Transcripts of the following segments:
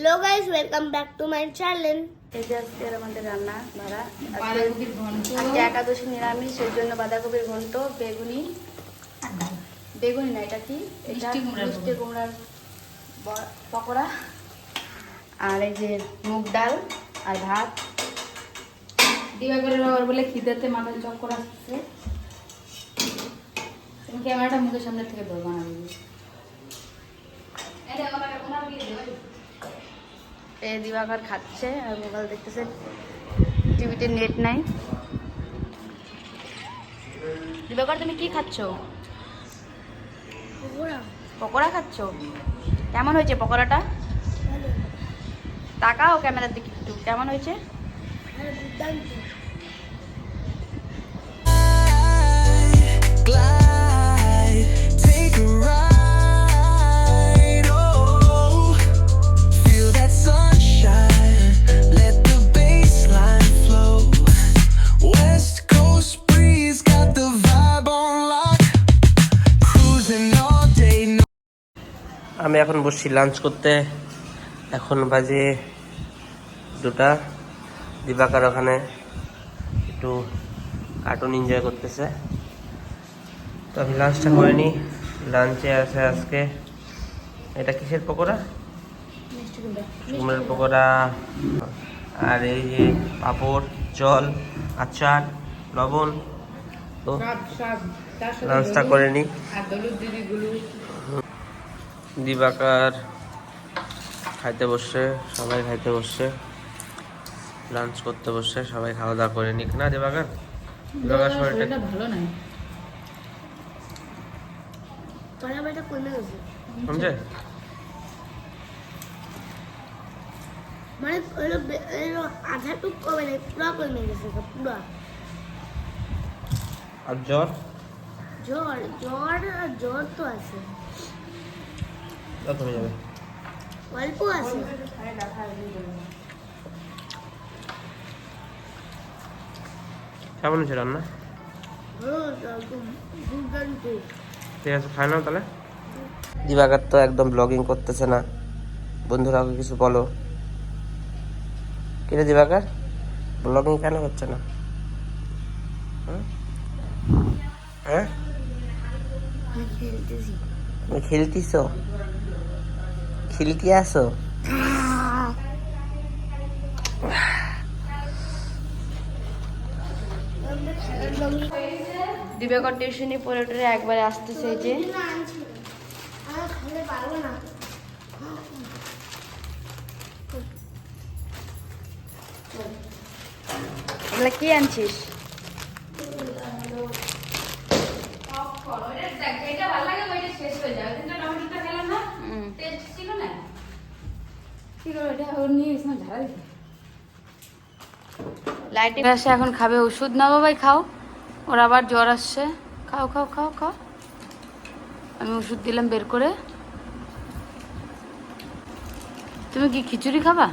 Hello guys, welcome back to my channel. এই যে আজকে আমাদের রান্না ভাড়া আজকে একাদশী নিরামিষ, সেই জন্য বাঁধাকপির ঘন্ট, বেগুনি না, এটা কি, এটা মিষ্টি কুমড়ার পকোড়া, আর এই যে মুগ ডাল আর ভাত। দিবাকরের বাবার বলে খিদেতে মাথায় চক্কর আসছে। তুমি ক্যামেরাটা মুখের সামনে থেকে ধরবো না। এই দিবাকর খাচ্ছে আর মোবাইল দেখতেছে, টিভিতে নেট নাই। দিবাকর তুমি কি খাচ্ছ? পকোড়া খাচ্ছ? কেমন হয়েছে পকোড়াটা? তাকাও ক্যামেরার দিকে একটু, কেমন হয়েছে? আমি এখন বসছি লাঞ্চ করতে। এখন বাজে 2টা। দিবাকর ওখানে একটু কার্টুন এনজয় করতেছে। তো আমি লাঞ্চটা করে নিই। লাঞ্চে আছে আজকে এটা কিসের পকোড়া? কুমড়োর পকোড়া, আর এই যে পাঁপড়, জল, আচার, লবণ। তো লাঞ্চটা করে নিই। দিবাকর খাইতে বসছে, সবাই খাইতে বসছে, লাঞ্চ করতে বসছে, সবাই খাওয়া দাওয়া করে নিক না। দিবাকর শরীরটা ভালো নাই, সমঝে? মানে আধা টুক কমে নাই, পুরো কমে গেছে পুরো। আর জ্বর? জ্বর জ্বর জ্বর তো আছে, কমে যাবে, অল্প আছে। কেমন হয়েছে রান্না? ঠিক আছে, খাই নাও তাহলে। দিবাকর তো একদম ব্লগিং করতেছে না। বন্ধুরা ওকে কিছু বলো। কিরে দিবাকর, ব্লগিং কেন হচ্ছে না? হ্যাঁ, খেলতিস, খেলতে আসো? দিবাকর টিউশনি পড়ে টরে একবারে আসতেছে। এই যে এগুলা কি আনছিস? লাইটিং আসে, এখন খাবে ওষুধ। না বাবাই খাও, ওর আবার জ্বর আসছে। খাও খাও খাও খাও। আমি ওষুধ দিলাম বের করে। তুমি কি খিচুড়ি খাবা?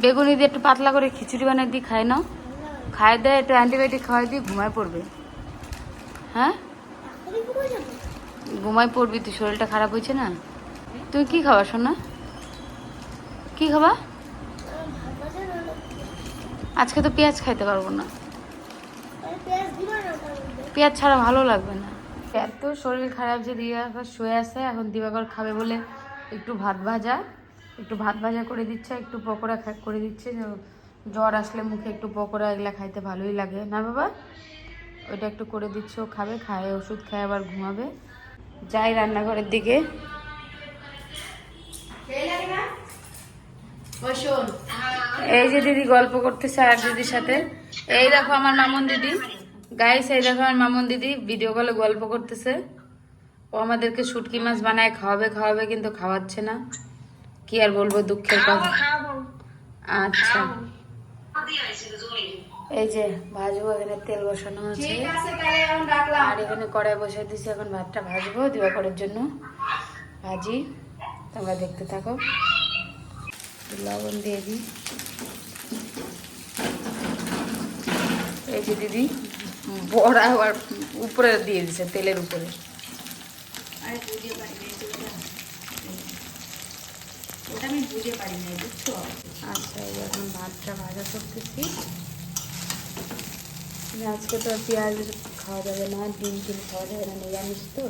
বেগুনি দিয়ে একটু পাতলা করে খিচুড়ি বানিয়ে দিই, খাই নাও। খাই দেয় একটু অ্যান্টিবায়োটিক খাওয়াই দিই, ঘুমায় পড়বে। হ্যাঁ, ঘুমায় পড়বি তুই, শরীরটা খারাপ হয়েছে না। তুমি কি খাবা সোনা? কি খাবা? আজকে তো পেঁয়াজ খাইতে পারবো না, পেঁয়াজ ছাড়া ভালো লাগবে না। এত শরীর খারাপ যে দিবাকর শুয়ে আছে। এখন দিবাকর খাবে বলে একটু ভাত ভাজা করে দিচ্ছে, একটু পকোড়া করে দিচ্ছে। জ্বর আসলে মুখে একটু পকোড়া এগুলা খাইতে ভালোই লাগে না বাবা? ওইটা একটু করে দিচ্ছে, ও খাবে, খায় ওষুধ খায় আবার ঘুমাবে। যাই রান্নাঘরের দিকে। এই যে দিদি গল্প করতেছে আর দিদির সাথে। এই দেখো আমার মামুন দিদি, গাইস এই দেখো আমার মামুন দিদি ভিডিও কলে গল্প করতেছে। ও আমাদেরকে শুটকি মাছ বানায় খাওয়াবে কিন্তু খাওয়াচ্ছে না। কি আর বলবো, দুঃখের কথা। আচ্ছা, এই যে ভাজবো, এখানে তেল বসানো আছে আর এখানে কড়াই বসে দিছি। এখন ভাতটা ভাজবো দিবাকরের জন্য, ভাজি, তোমরা দেখতে থাকো। লবণ দিয়ে দিই। এই যে দিদি বড়া আবার উপরে দিয়ে দিছে, তেলের উপরে। ওটা আমি বুঝে পারি না, বুঝছো? আচ্ছা, এই যে এখন ভাতটা ভাজা করতেছি। আজকে তো পেঁয়াজ খাওয়া যাবে না, ডিম খাওয়া যাবে না, নিরামিষ তো।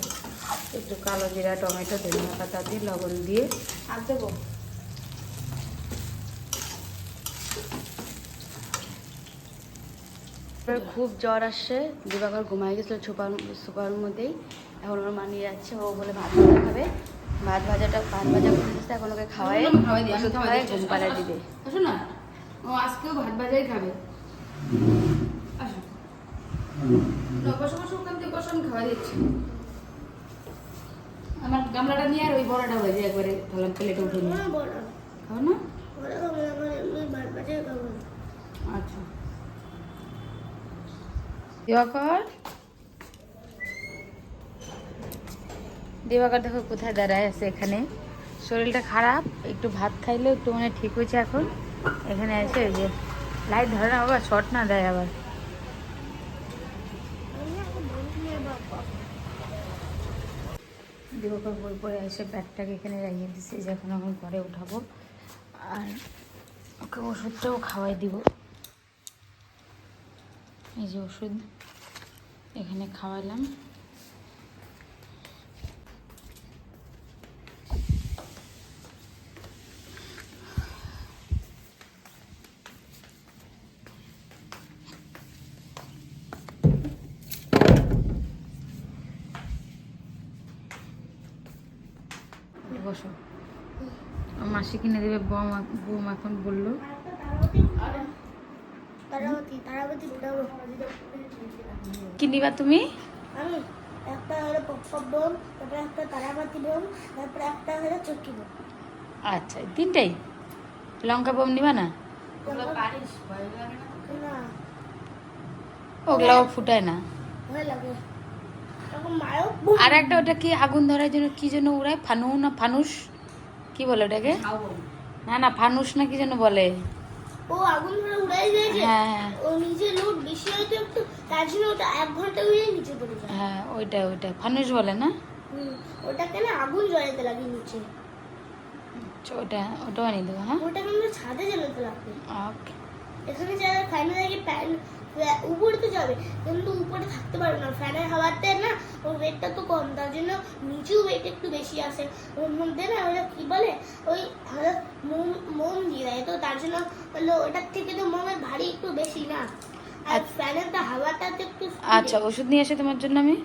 একটু কালো জিরা, টমেটো, ধনিয়া পাতা দিয়ে লবণ দিয়ে আর দেবো। খুব জ্বর আসছে, দিবাকর ঘুমাই গেছিলো সুপার মধ্যেই। এখন ওর মা নিয়ে যাচ্ছে, ও বলে ভাত ভাজা খাবে। ভাত ভাজা করে দিচ্ছে, এখন ওকে খাওয়াই ঘুম পাড়ায় দিবে। আসো না, ও আজকেও ভাত ভাজাই খাবে। আসো, বসো বসো, ওখান থেকে বসো, আমি খাওয়াই দিচ্ছি। আমার গামলাটা নিয়ে আর ওই বড়াটা ভাজি একবারে ভালো প্লেটে উঠে নিয়ে খাও না। আচ্ছা, দিবাকর দেখো কোথায় দাঁড়ায় আছে এখানে। শরীরটা খারাপ, একটু ভাত খাইলে একটু মানে ঠিক হয়েছে এখন। এখানে আছে, ওই যে লাইট ধরে না বাবা, শর্ট না দেয় আবার। দিবাকর বই পড়ে এসে ব্যাগটাকে এখানে রাখিয়ে দিচ্ছে, যখন এখন ঘরে উঠাবো আর ওকে ওষুধটাও খাওয়াই দিব। এই যে ওষুধ এখানে খাওয়াইলাম। বসো, মাসি কিনে দেবে, বোম এখন বললো। কি নিবা তুমি? আমি একটা হলো পপ বোম, তারপরে একটা তারাবাতি বোম, তারপরে একটা হলো চক্কি বোম। আচ্ছা, তিনটাই? লঙ্কা বোম নিবা না? না, ওগুলাও ফুটায় না। ভয় লাগে। তখন মায়ও আর একটা ওটা কি আগুন ধরার জন্য কি জন্য উড়ায়, ফানুস কি বলে ওটাকে? না না, ফানুস না কি যেন বলে। ও আগুন ধরে উড়াই দিয়েছে। হ্যাঁ, ও নিচে লোড বেশি হয়তো একটু, তার জন্য ওটা 1 ঘন্টা উড়ে নিচে পড়ে যায়। হ্যাঁ, ওইটা ফানুস বলে না? ওটাকে না আগুন জ্বালাতে লাগে নিচে। ওটাও আনিয়ে দেবো। হ্যাঁ, ওটা কিন্তু ছাদে জ্বালাতে লাগবে। ওকে। এখানে যারা ফ্যানে লাগে, উপরে তো যাবে, কিন্তু উপরে থাকতে পারবে না, ফ্যানের হাওয়াতে না ওর ওয়েটটা তো কম, তার জন্য নিচেও ওয়েট একটু বেশি আসে ওর মধ্যে না। ওরা কি বলে, ওই মোম দিয়ে দেয়, তো তার জন্য হলো ওটার থেকে তো মোমের ভারী একটু বেশি না, আর ফ্যানের তো হাওয়াটা তো একটু। আচ্ছা, ওষুধ নিয়ে আসে তোমার জন্য আমি।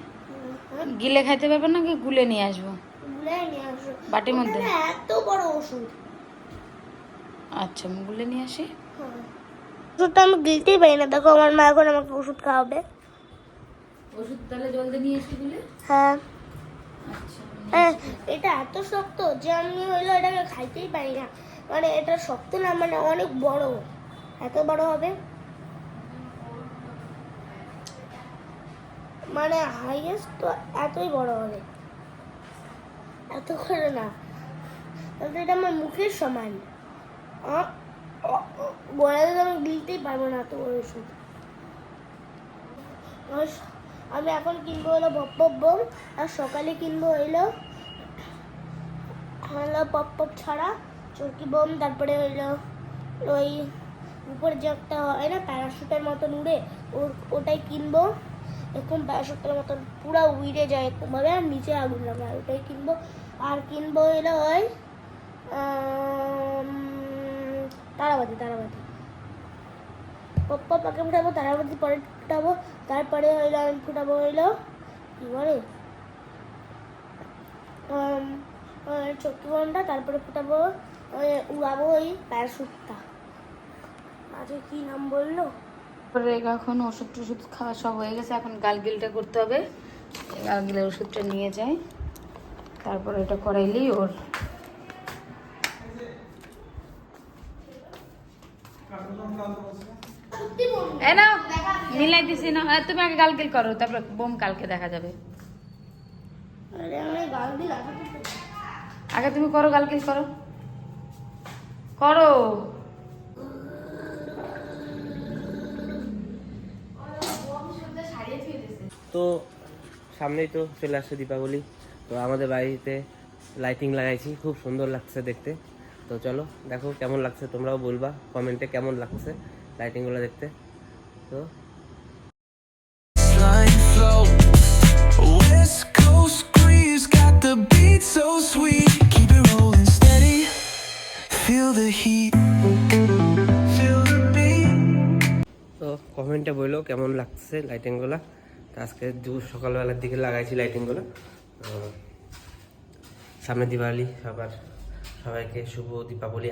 গিলে খাইতে পারবে না, কি গুলে নিয়ে আসবো? গুলে নিয়ে আসো বাটির মধ্যে। এত বড় ওষুধ। আচ্ছা, আমি গুলে নিয়ে আসি। ওষুধটা আমি গিলতেই পারি না, দেখো আমার মা এখন আমাকে ওষুধ খাওয়াবে। ওষুধ তাহলে জলদি নিয়ে আসি গুলে। হ্যাঁ, আচ্ছা, এটা এত শক্ত যে আমি হইলো এটাকে খাইতেই পারি না। মানে এটা শক্ত না, মানে অনেক বড়, এত বড় হবে, মানে হাইয়েস্ট তো এতই বড় হবে, এত করে না, তাহলে এটা আমার মুখের সমান। গলাতে তো আমি গিলতেই পারবো না এত বড় ওষুধ। আমি এখন কিনবো হলো পপ বোম, আর সকালে কিনবো হইলো পপ ছাড়া চরকি বোম, তারপরে হইলো ওই উপরে যে একটা হয় না প্যারাশুটের মতন উড়ে, ওটাই কিনবো। এরকম প্যারাশুটের মতন পুরো উড়ে যায় এরকমভাবে, আর নিচে আগুন লাগায়, ওটাই কিনবো। আর কিনবো হইলো ওই তারাবাতি পপ আগে ফুটাবো, তারাবাতি পরে ফুটাবো, তারপরে হইলো আমি ফুটাবো হইলো কি বলে চক্কি বোমটা, তারপরে ফুটাবো উড়াবো ওই প্যারাশুটটা। আজকে কি নাম বললো? এখন ওষুধ খাওয়া সব হয়ে গেছে, এখন গালগিলটা করতে হবে। গালগিলের ওষুধটা নিয়ে যাই, তারপর এটা করাইলেই ওর না মিলাই দিছি না। তুমি আগে গালগিল করো, তারপর বোম কালকে দেখা যাবে। আগে তুমি করো, গালগিল করো। তো সামনেই তো চলে আসছে দীপাবলি, তো আমাদের বাড়িতে লাইটিং লাগাইছি, খুব সুন্দর লাগছে দেখতে। তো চলো দেখো কেমন লাগছে, তোমরাও বলবা কমেন্টে কেমন লাগছে লাইটিংগুলো দেখতে। তো Flying slow, West Coast breeze got the beat so sweet. Keep it rolling steady, feel the heat, feel the beat. তো কমেন্টে বললো কেমন লাগছে লাইটিংগুলো। আজকে সকালবেলার দিকে লাগাইছি লাইটিংগুলো। সামনে দিওয়ালি, সবাইকে শুভ দীপাবলি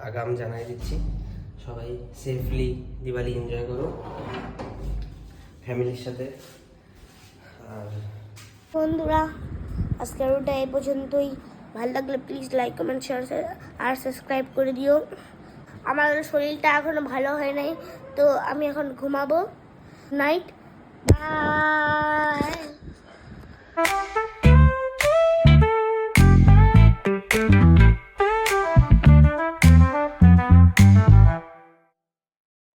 আগাম জানাই দিচ্ছি। সবাই সেফলি দিওয়ালি এনজয় করো ফ্যামিলির সাথে। আর বন্ধুরা আজকের ওটা এই পর্যন্তই। ভালো লাগলে প্লিজ লাইক কমেন্ট শেয়ার আর সাবস্ক্রাইব করে দিও। আমার শরীরটা এখনো ভালো হয় নাই, তো আমি এখন ঘুমাবো। Night, by.